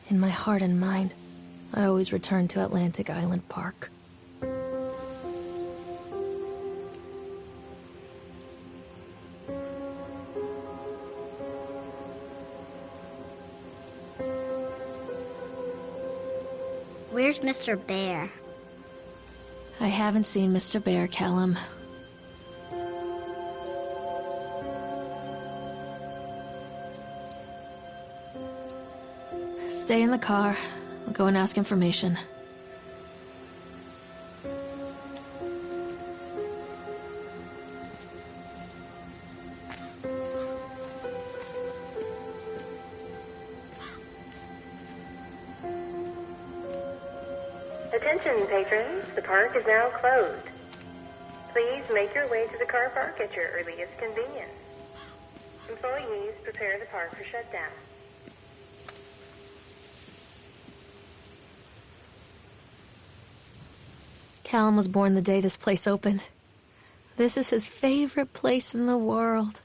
In my heart and mind, I always return to Atlantic Island Park. Where's Mr. Bear? I haven't seen Mr. Bear, Callum. Stay in the car. I'll go and ask information. Attention, patrons. The park is now closed. Please make your way to the car park at your earliest convenience. Employees prepare the park for shutdown. Callum was born the day this place opened. This is his favorite place in the world.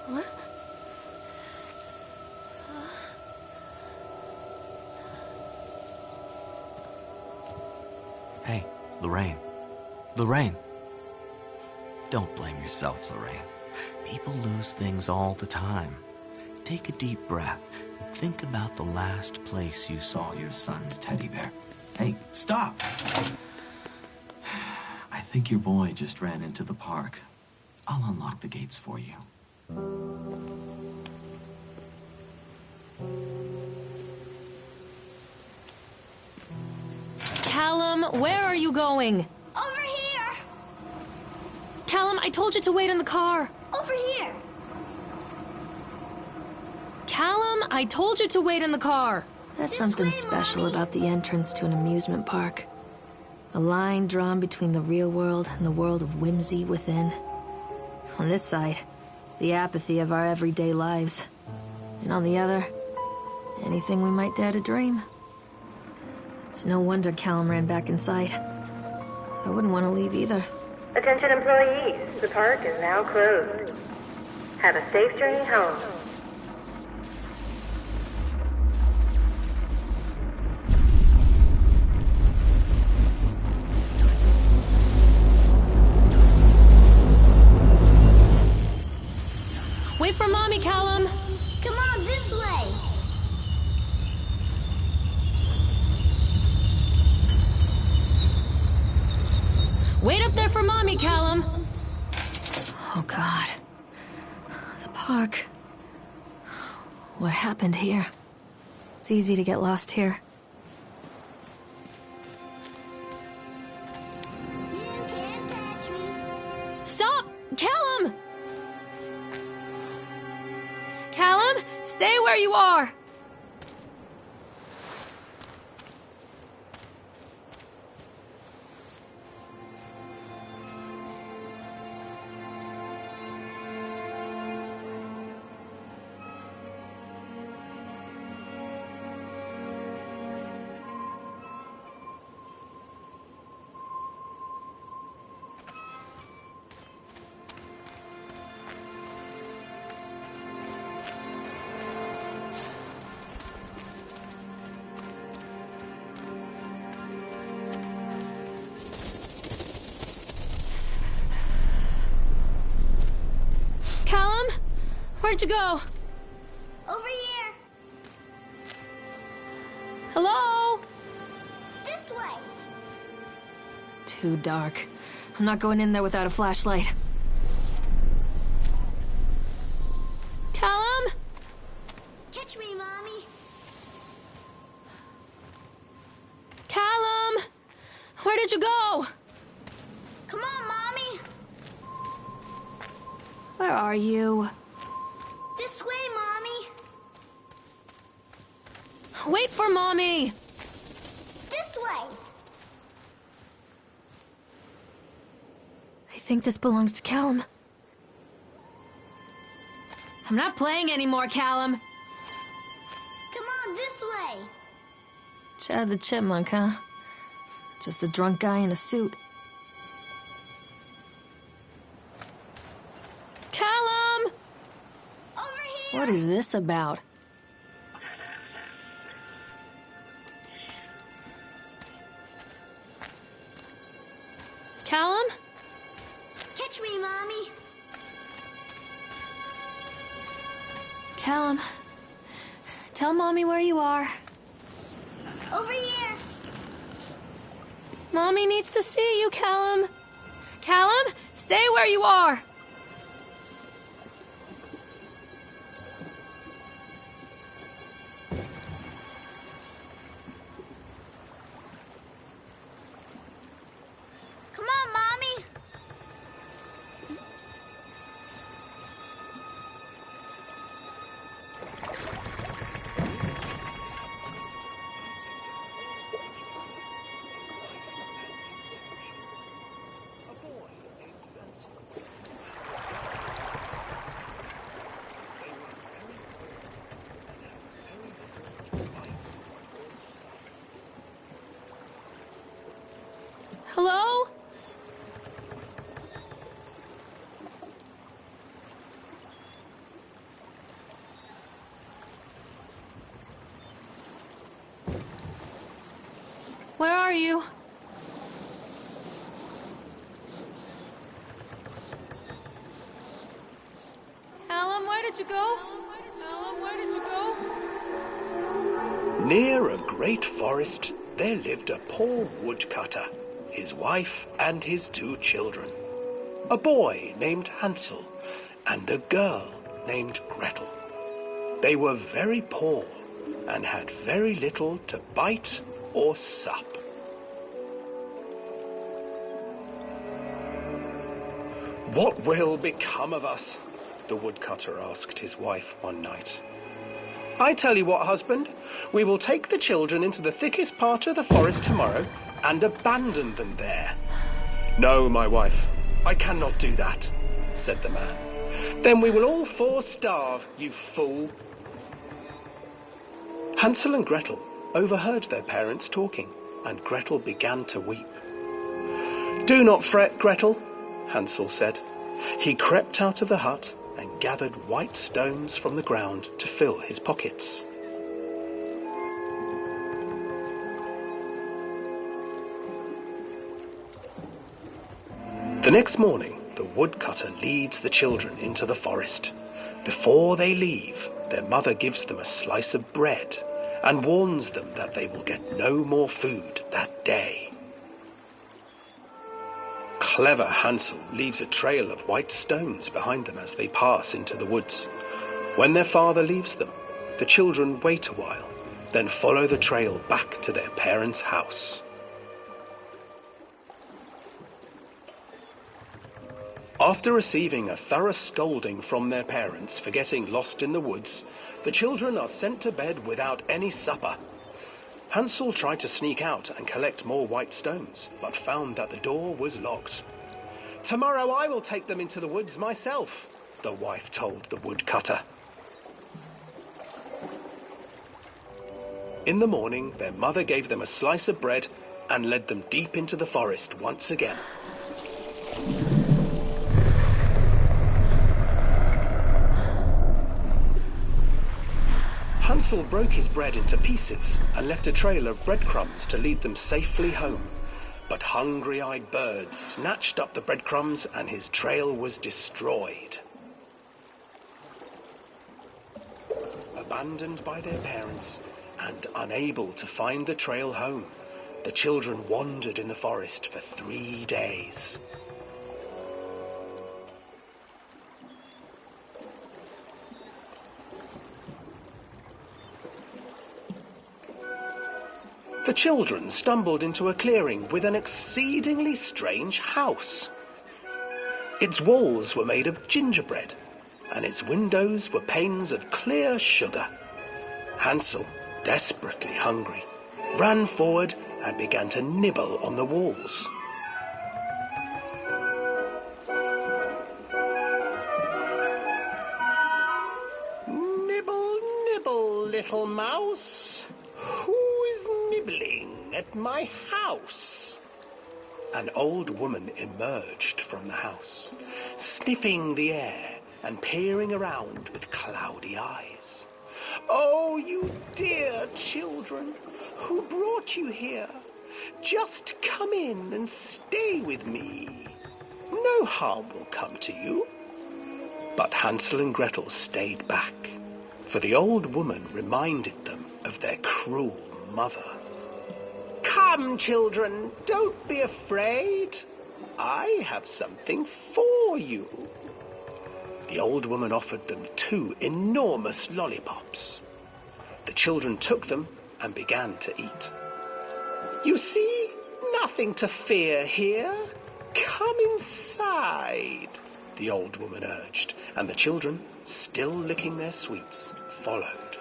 What? Hey, Lorraine. Lorraine. Don't blame yourself, Lorraine. People lose things all the time. Take a deep breath and think about the last place you saw your son's teddy bear. Hey, stop! I think your boy just ran into the park. I'll unlock the gates for you. Callum, where are you going? Over here! Callum, I told you to wait in the car. Over here! Callum, I told you to wait in the car. There's This something way, special Mommy. about the entrance to an amusement park. A line drawn between the real world and the world of whimsy within. On this side, the apathy of our everyday lives. And on the other, anything we might dare to dream. It's no wonder Callum ran back inside. I wouldn't want to leave either. Attention, employees. The park is now closed. Have a safe journey home. Wait for Mommy, Callum! Come on, this way! Wait up there for Mommy, Callum! Oh, God. The park. What happened here? It's easy to get lost here. You can't catch me. Stop! Callum! Callum, stay where you are! Callum? Where'd you go? Over here! Hello? This way! Too dark. I'm not going in there without a flashlight. Callum? Catch Where did you go? Come on, Mommy. Where are you? This way, Mommy. Wait for Mommy! This way. I think this belongs to Callum. I'm not playing anymore, Callum. Come on, this way. Chad the Chipmunk, huh? Just a drunk guy in a suit. Callum! Over here. What is this about? Callum? Catch me, Mommy. Callum, tell Mommy where you are. Over here. Mommy needs to see you, Callum. Callum, stay where you are. Come on, Mommy. Hello? Where are you? Callum, where did you go? Callum, where did you go? Near a great forest, there lived a poor woodcutter, his wife and his 2 children. A boy named Hansel and a girl named Gretel. They were very poor and had very little to bite or sup. "What will become of us?" the woodcutter asked his wife one night. "I tell you what, husband, we will take the children into the thickest part of the forest tomorrow and abandon them there." "No, my wife, I cannot do that," said the man. "Then we will all 4 starve, you fool." Hansel and Gretel overheard their parents talking, and Gretel began to weep. "Do not fret, Gretel," Hansel said. He crept out of the hut and gathered white stones from the ground to fill his pockets. The next morning, the woodcutter leads the children into the forest. Before they leave, their mother gives them a slice of bread and warns them that they will get no more food that day. Clever Hansel leaves a trail of white stones behind them as they pass into the woods. When their father leaves them, the children wait a while, then follow the trail back to their parents' house. After receiving a thorough scolding from their parents for getting lost in the woods, the children are sent to bed without any supper. Hansel tried to sneak out and collect more white stones, but found that the door was locked. "Tomorrow I will take them into the woods myself," the wife told the woodcutter. In the morning, their mother gave them a slice of bread and led them deep into the forest once again. Hansel broke his bread into pieces and left a trail of breadcrumbs to lead them safely home. But hungry-eyed birds snatched up the breadcrumbs and his trail was destroyed. Abandoned by their parents and unable to find the trail home, the children wandered in the forest for 3 days. The children stumbled into a clearing with an exceedingly strange house. Its walls were made of gingerbread, and its windows were panes of clear sugar. Hansel, desperately hungry, ran forward and began to nibble on the walls. Nibble, nibble, little mouse. Who is nibbling at my house? An old woman emerged from the house, sniffing the air and peering around with cloudy eyes. Oh, you dear children, who brought you here? Just come in and stay with me. No harm will come to you. But Hansel and Gretel stayed back, for the old woman reminded them of their cruel mother. Come, children, don't be afraid. I have something for you. The old woman offered them 2 enormous lollipops. The children took them and began to eat. You see, nothing to fear here. Come inside, the old woman urged, and the children, still licking their sweets, followed.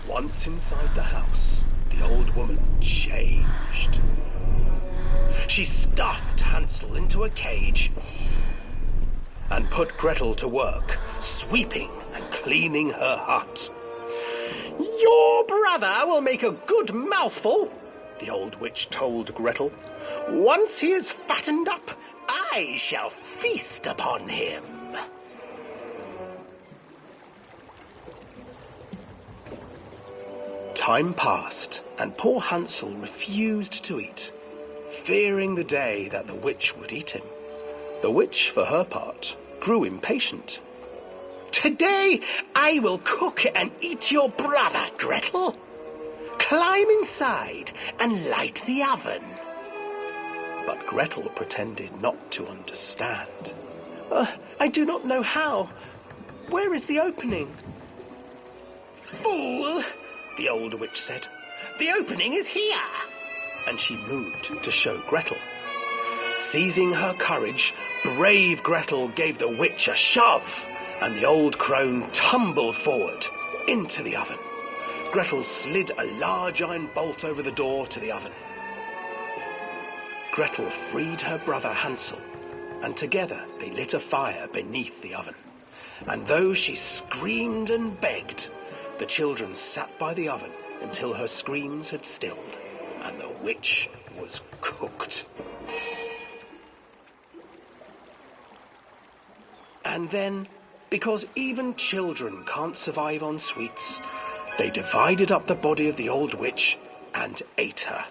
Once inside the house, the old woman changed. She stuffed Hansel into a cage and put Gretel to work, sweeping and cleaning her hut. Your brother will make a good mouthful, the old witch told Gretel. Once he is fattened up, I shall feast upon him. Time passed, and poor Hansel refused to eat, fearing the day that the witch would eat him. The witch, for her part, grew impatient. Today I will cook and eat your brother, Gretel. Climb inside and light the oven. But Gretel pretended not to understand. I do not know how. Where is the opening? Fool, the old witch said. The opening is here. And she moved to show Gretel. Seizing her courage, brave Gretel gave the witch a shove, and the old crone tumbled forward into the oven. Gretel slid a large iron bolt over the door to the oven. Gretel freed her brother Hansel, and together they lit a fire beneath the oven. And though she screamed and begged, the children sat by the oven until her screams had stilled, and the witch was cooked. And then, because even children can't survive on sweets, they divided up the body of the old witch and ate her.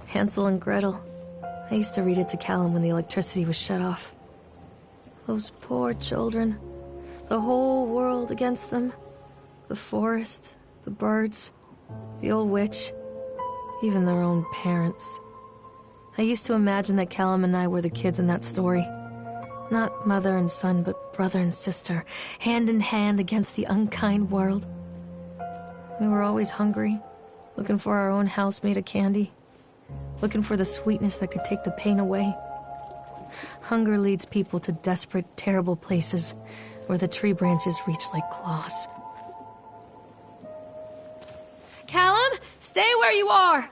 Hansel and Gretel. I used to read it to Callum when the electricity was shut off. Those poor children. The whole world against them. The forest, the birds, the old witch, even their own parents. I used to imagine that Callum and I were the kids in that story. Not mother and son, but brother and sister, hand in hand against the unkind world. We were always hungry, looking for our own house made of candy. Looking for the sweetness that could take the pain away. Hunger leads people to desperate, terrible places where the tree branches reach like claws. Callum, stay where you are!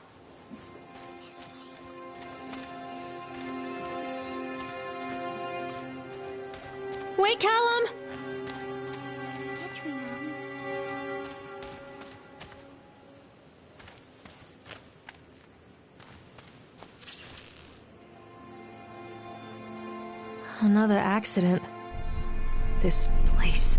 Wait, Callum! Catch me, Mommy. Another accident. This place.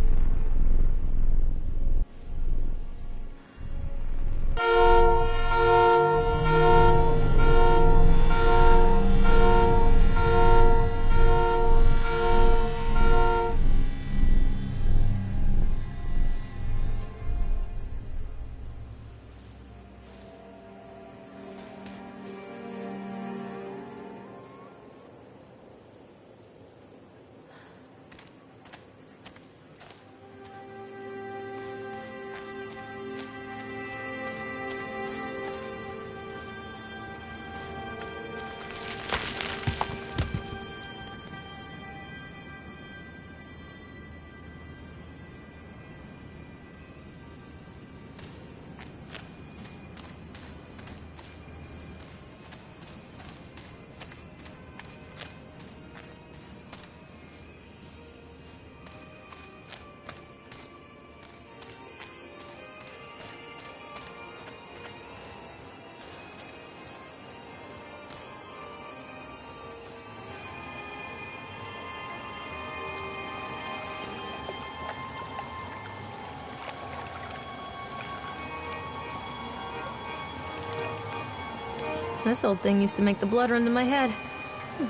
This old thing used to make the blood run to my head.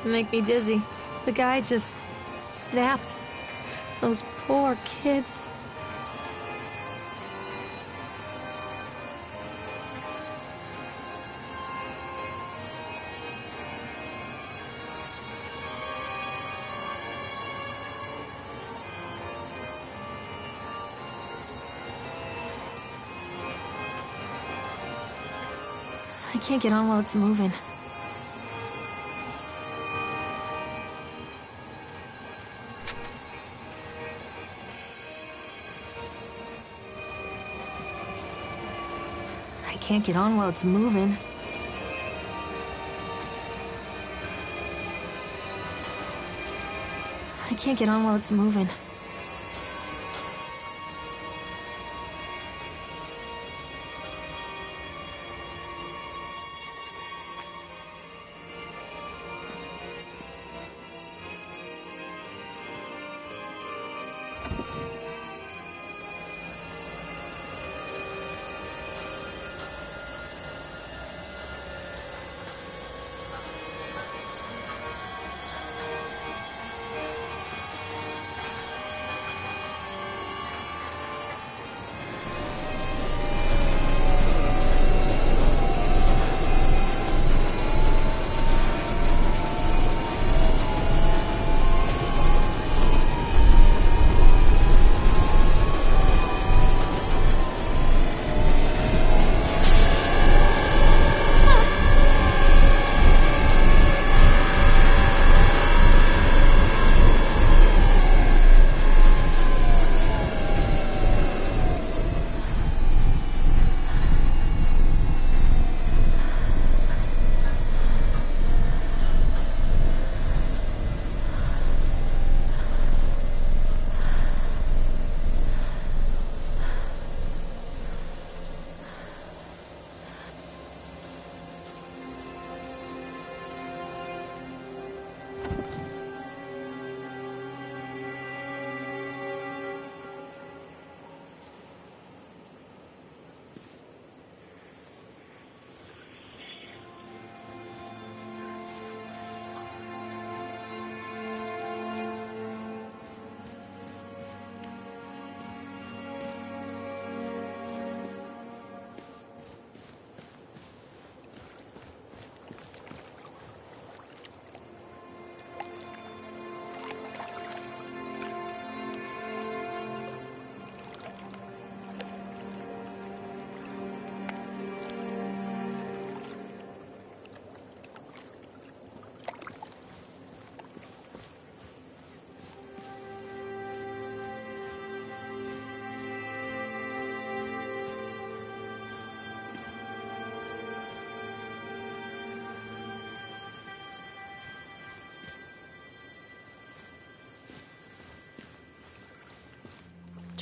Make me dizzy. The guy just snapped. Those poor kids. I can't get on while it's moving. I can't get on while it's moving. I can't get on while it's moving.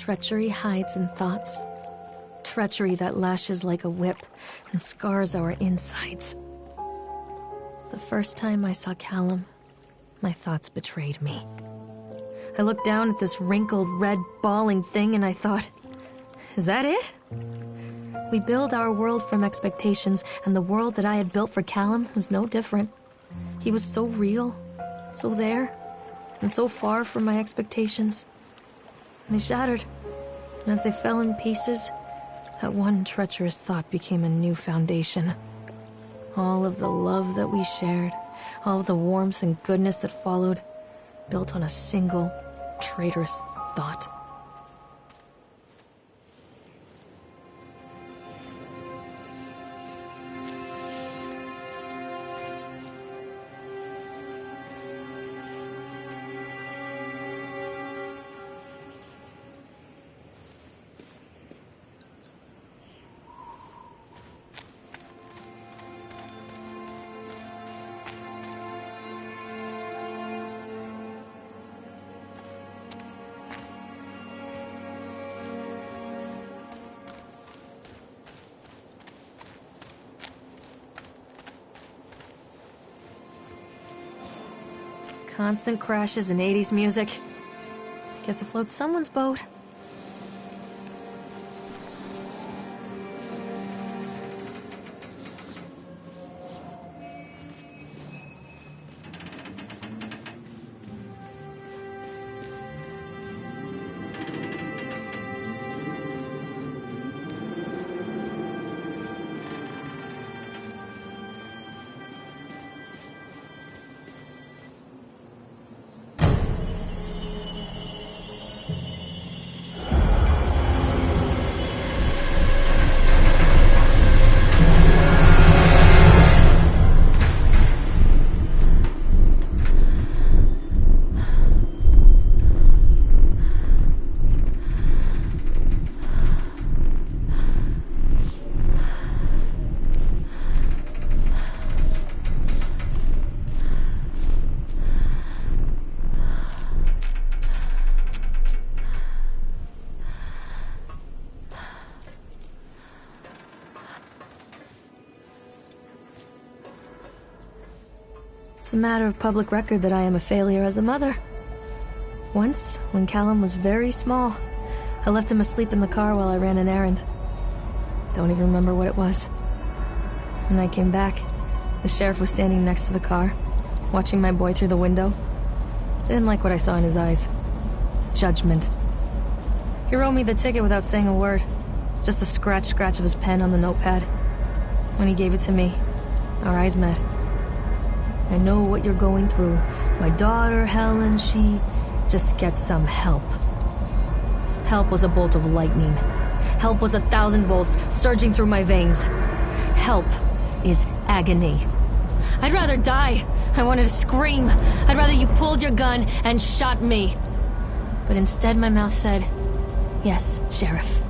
Treachery hides in thoughts. Treachery that lashes like a whip and scars our insides. The first time I saw Callum, my thoughts betrayed me. I looked down at this wrinkled, red, bawling thing and I thought, is that it? We build our world from expectations, and the world that I had built for Callum was no different. He was so real, so there, and so far from my expectations. And they shattered, and as they fell in pieces, that one treacherous thought became a new foundation. All of the love that we shared, all of the warmth and goodness that followed, built on a single, traitorous thought. Constant crashes and 80s music. Guess it floats someone's boat. It's a matter of public record that I am a failure as a mother. Once, when Callum was very small, I left him asleep in the car while I ran an errand. Don't even remember what it was. When I came back, the sheriff was standing next to the car, watching my boy through the window. I didn't like what I saw in his eyes. Judgment. He wrote me the ticket without saying a word. Just the scratch of his pen on the notepad. When he gave it to me, our eyes met. I know what you're going through. My daughter, Helen, she just gets some help. Help was a bolt of lightning. Help was 1,000 volts surging through my veins. Help is agony. I'd rather die. I wanted to scream. I'd rather you pulled your gun and shot me. But instead my mouth said, yes, Sheriff.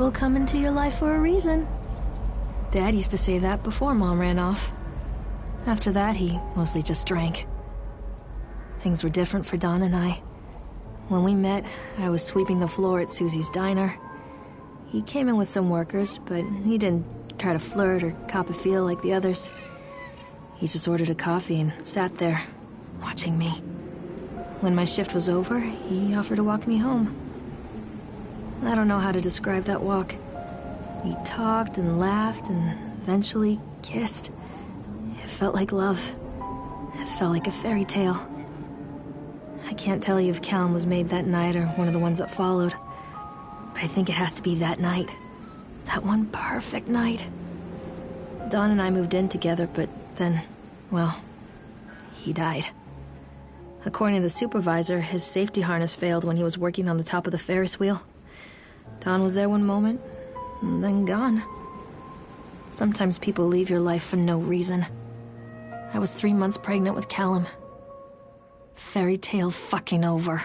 people come into your life for a reason. Dad used to say that before Mom ran off. After that, he mostly just drank. Things were different for Don and I. When we met, I was sweeping the floor at Susie's diner. He came in with some workers, but he didn't try to flirt or cop a feel like the others. He just ordered a coffee and sat there, watching me. When my shift was over, he offered to walk me home. I don't know how to describe that walk. We talked and laughed and eventually kissed. It felt like love. It felt like a fairy tale. I can't tell you if Callum was made that night or one of the ones that followed, but I think it has to be that night. That one perfect night. Don and I moved in together, but then, well, he died. According to the supervisor, his safety harness failed when he was working on the top of the Ferris wheel. Don was there one moment, and then gone. Sometimes people leave your life for no reason. I was 3 months pregnant with Callum. Fairy tale fucking over.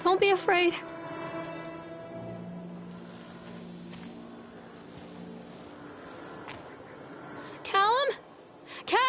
Don't be afraid. Callum? Callum!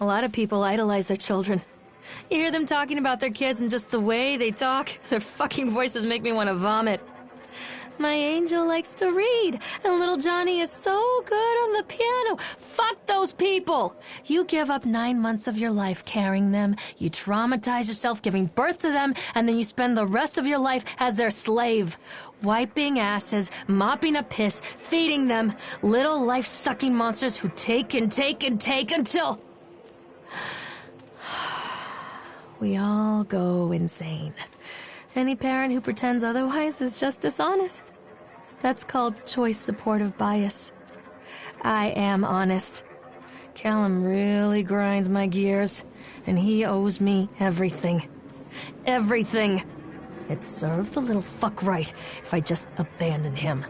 A lot of people idolize their children. You hear them talking about their kids and just the way they talk, their fucking voices make me want to vomit. My angel likes to read, and little Johnny is so good on the piano. Fuck those people! You give up 9 months of your life carrying them, you traumatize yourself giving birth to them, and then you spend the rest of your life as their slave. Wiping asses, mopping up piss, feeding them. Little life-sucking monsters who take and take and take until... we all go insane. Any parent who pretends otherwise is just dishonest. That's called choice supportive bias. I am honest. Callum really grinds my gears, and he owes me everything. Everything. It'd serve the little fuck right if I just abandoned him.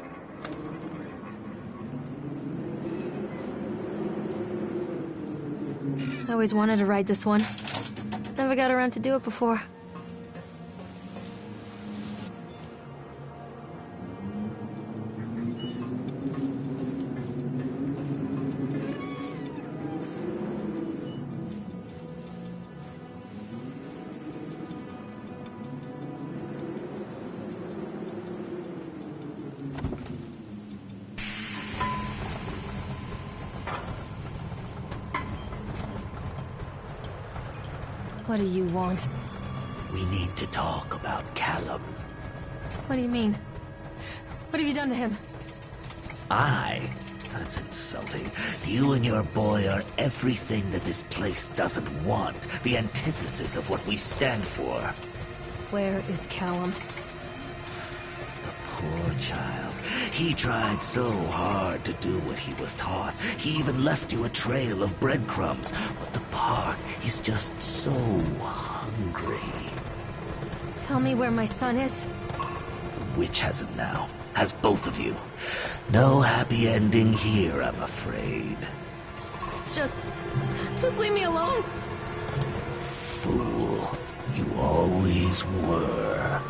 I always wanted to ride this one. Never got around to do it before. What do you want? We need to talk about Callum. What do you mean? What have you done to him? That's insulting. You and your boy are everything that this place doesn't want. The antithesis of what we stand for. Where is Callum? The poor child. He tried so hard to do what he was taught. He even left you a trail of breadcrumbs. But the park is just so hungry. Tell me where my son is. The witch has him now. Has both of you. No happy ending here, I'm afraid. Just leave me alone. Fool. You always were.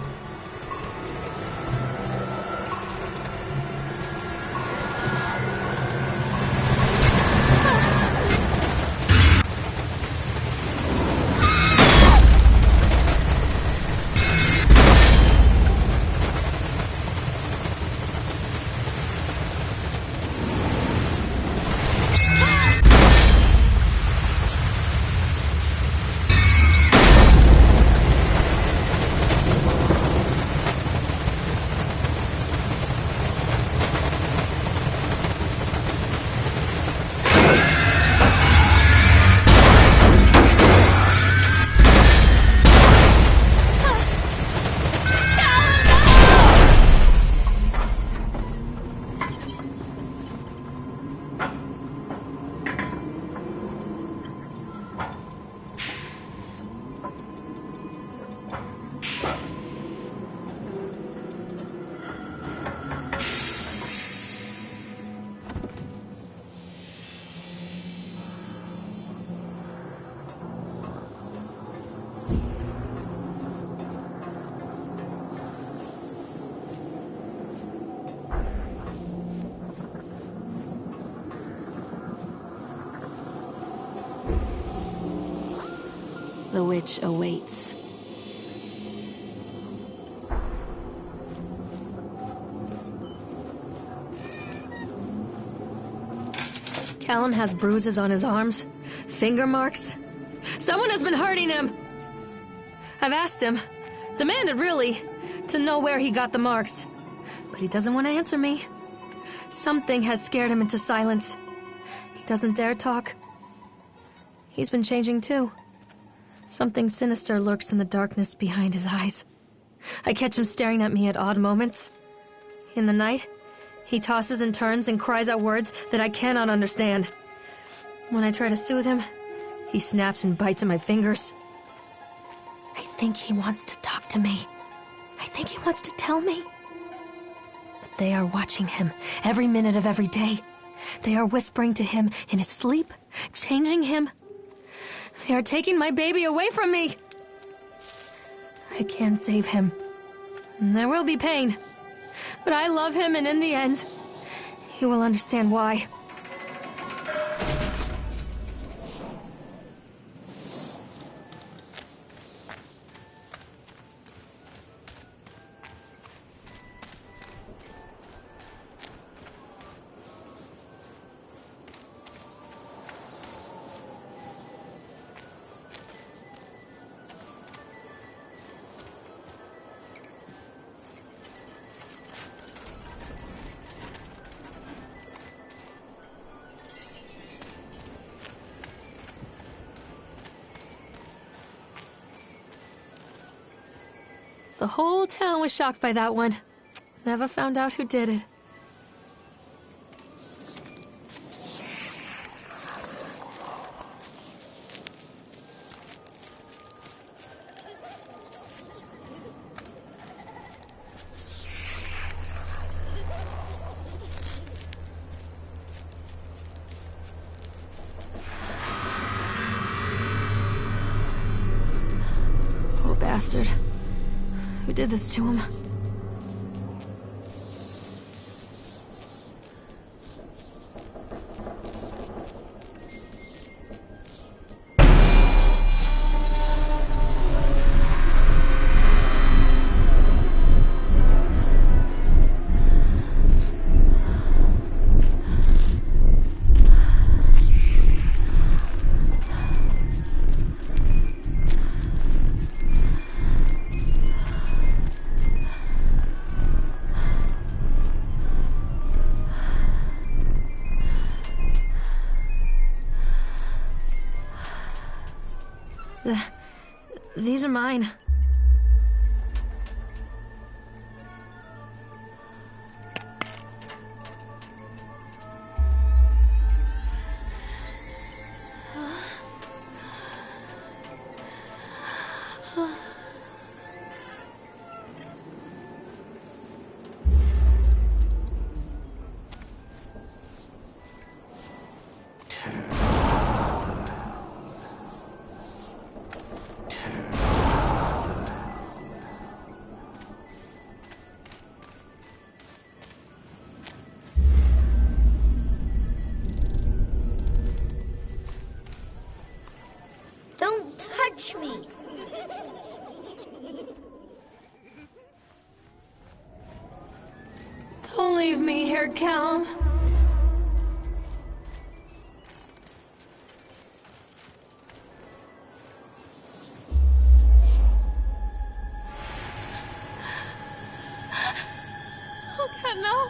The witch awaits. Callum has bruises on his arms, finger marks. Someone has been hurting him. I've asked him, demanded really, to know where he got the marks. But he doesn't want to answer me. Something has scared him into silence. He doesn't dare talk. He's been changing too. Something sinister lurks in the darkness behind his eyes. I catch him staring at me at odd moments. In the night, he tosses and turns and cries out words that I cannot understand. When I try to soothe him, he snaps and bites at my fingers. I think he wants to talk to me. I think he wants to tell me. But they are watching him every minute of every day. They are whispering to him in his sleep, changing him. They are taking my baby away from me. I can save him. And there will be pain. But I love him, and in the end, he will understand why. The whole town was shocked by that one. Never found out who did it. Poor bastard. Who did this to him? These are mine. Don't touch me. Don't leave me here, Callum. Oh, God, no.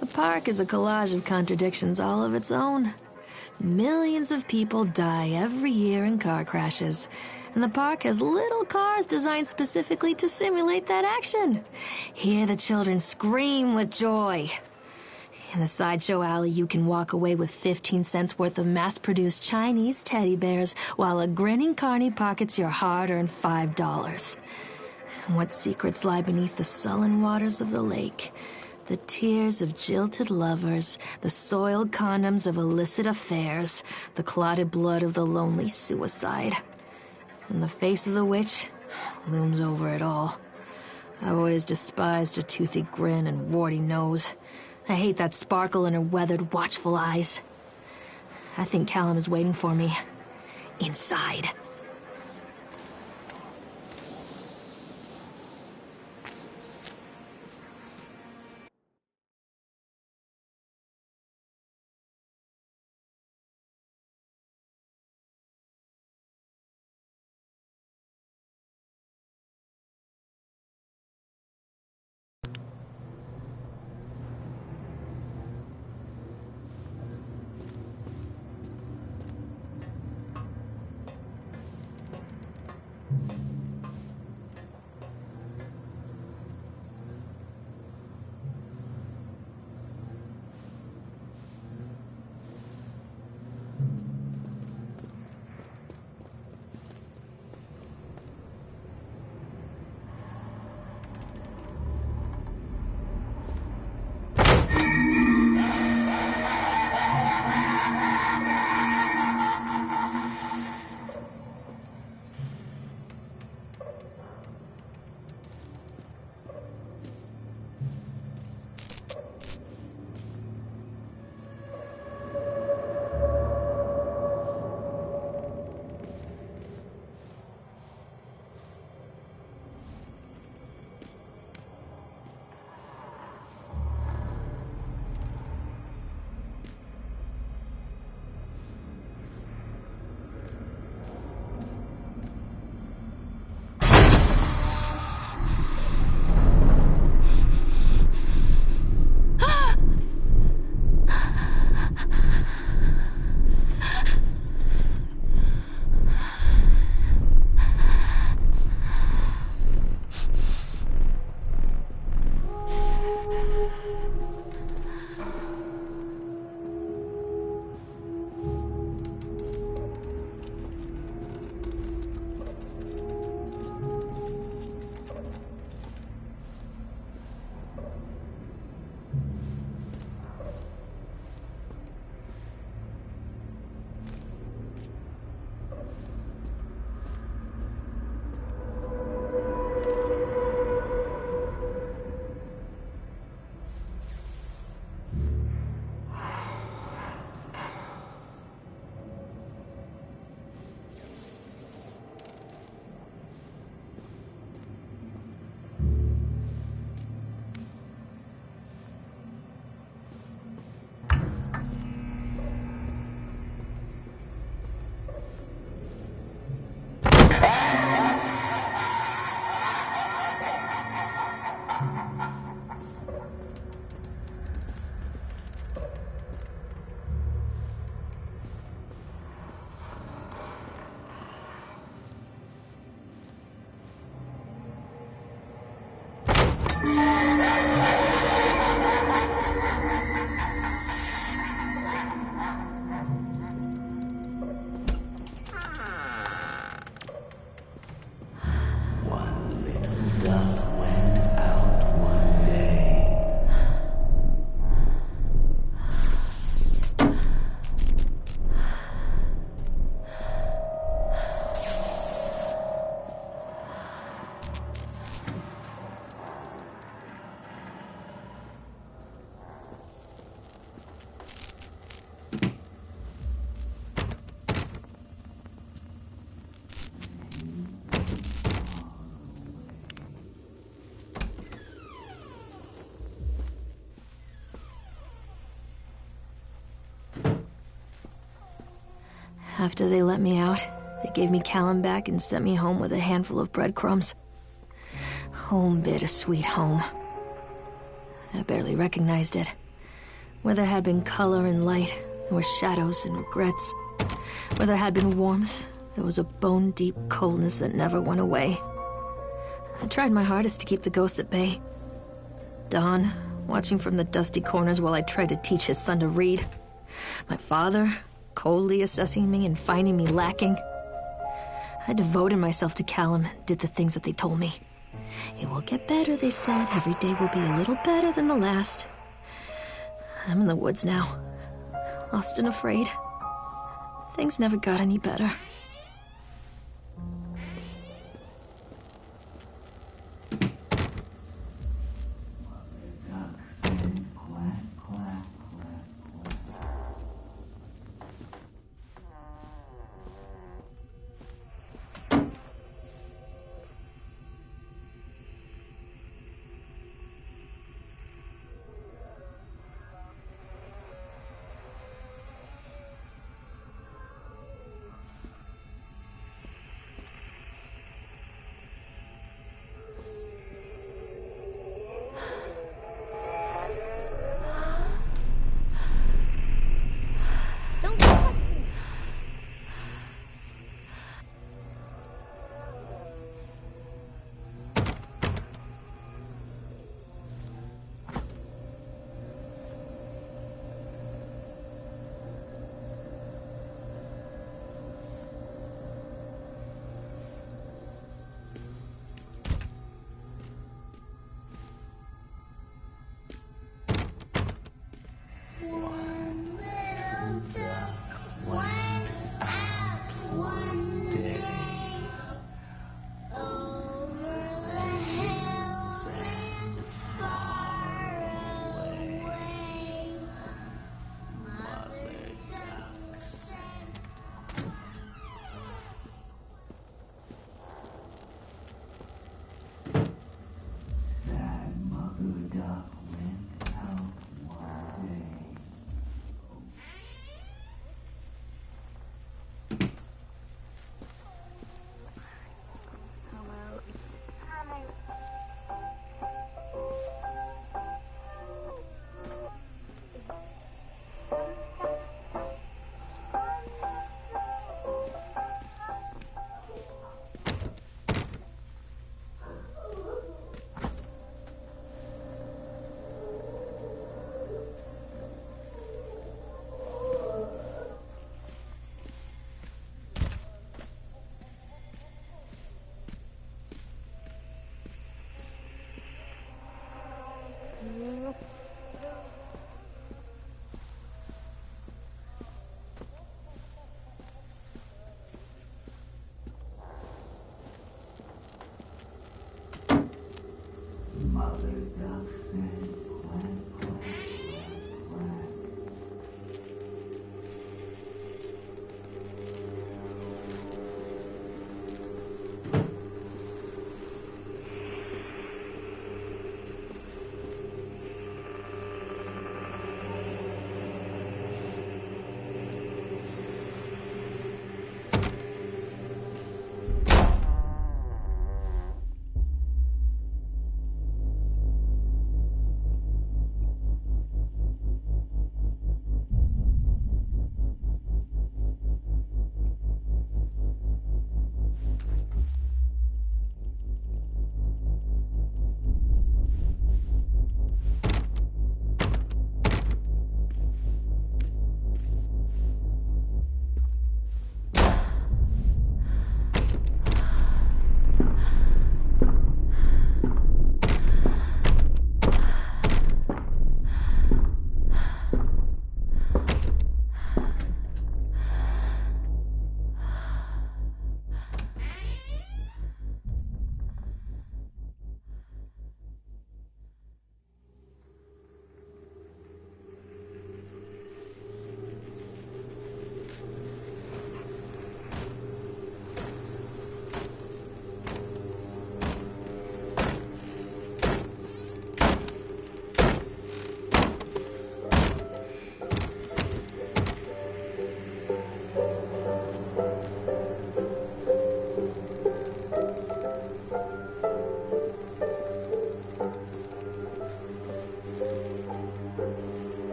The park is a collage of contradictions all of its own. Millions of people die every year in car crashes, and the park has little cars designed specifically to simulate that action. Hear the children scream with joy. In the sideshow alley, you can walk away with 15 cents worth of mass-produced Chinese teddy bears while a grinning carny pockets your hard-earned $5. And what secrets lie beneath the sullen waters of the lake? The tears of jilted lovers, the soiled condoms of illicit affairs, the clotted blood of the lonely suicide. And the face of the witch looms over it all. I've always despised her toothy grin and warty nose. I hate that sparkle in her weathered, watchful eyes. I think Callum is waiting for me. Inside. After they let me out, they gave me Callum back and sent me home with a handful of breadcrumbs. Home, bittersweet home. I barely recognized it. Where there had been color and light, there were shadows and regrets. Where there had been warmth, there was a bone-deep coldness that never went away. I tried my hardest to keep the ghosts at bay. Don, watching from the dusty corners while I tried to teach his son to read. My father, coldly assessing me and finding me lacking. I devoted myself to Callum and did the things that they told me. It will get better, they said. Every day will be a little better than the last. I'm in the woods now, lost and afraid. Things never got any better.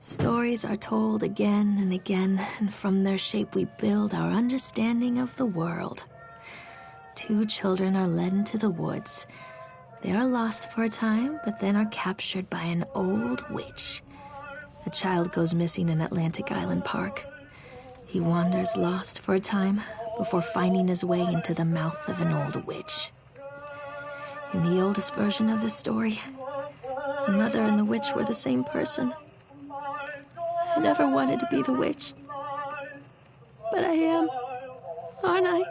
Stories are told again and again, and from their shape we build our understanding of the world. Two children are led into the woods. They are lost for a time, but then are captured by an old witch. A child goes missing in Atlantic Island Park. He wanders lost for a time before finding his way into the mouth of an old witch. In the oldest version of this story, the mother and the witch were the same person. I never wanted to be the witch, but I am, aren't I?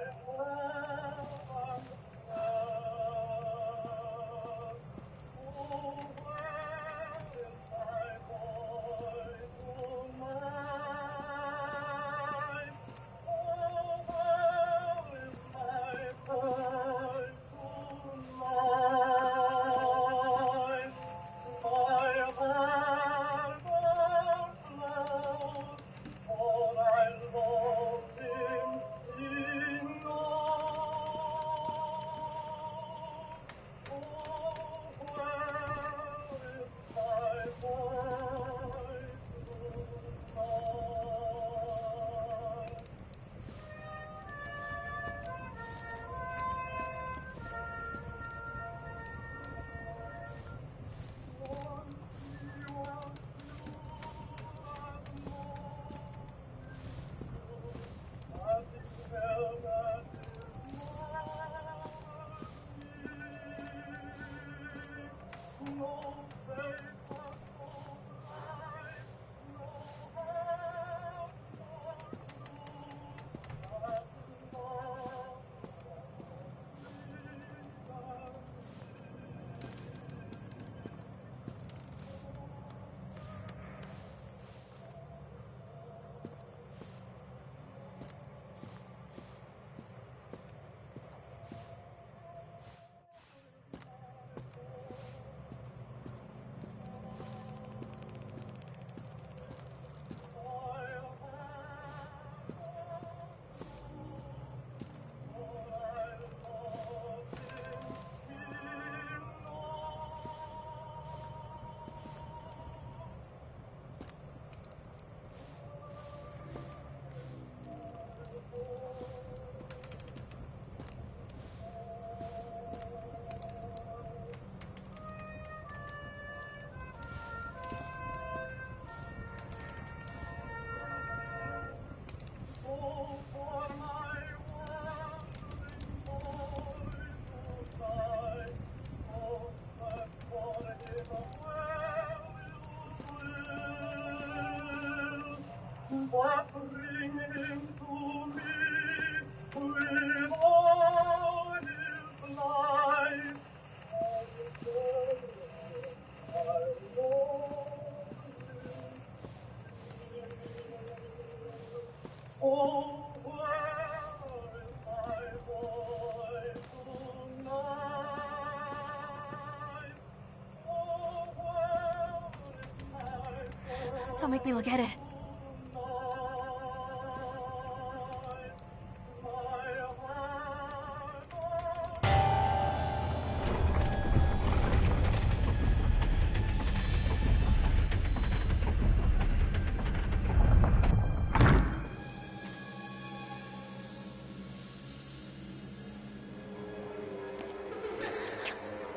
make me look at it.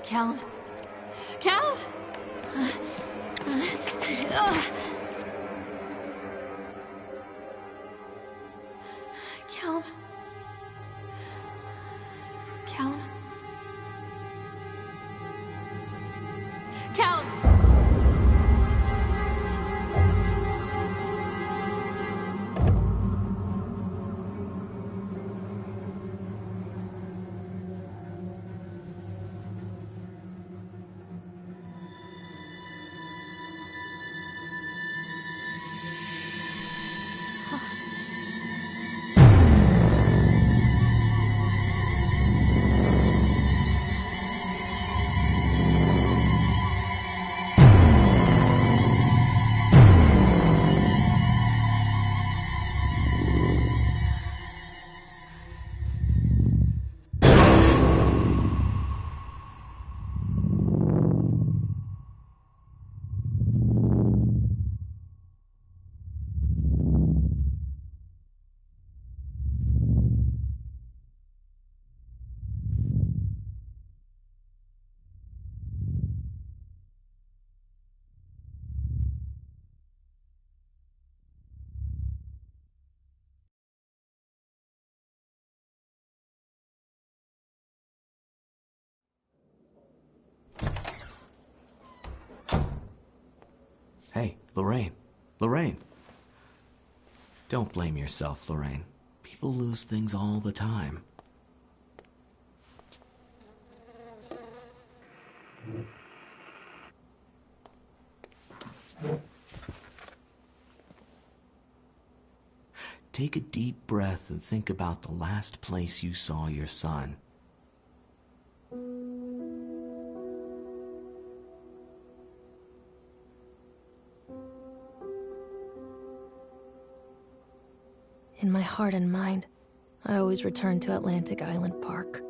Callum. Callum! Callum. Callum. Callum! Hey, Lorraine. Lorraine. Don't blame yourself, Lorraine. People lose things all the time. Take a deep breath and think about the last place you saw your son. In my heart and mind, I always return to Atlantic Island Park.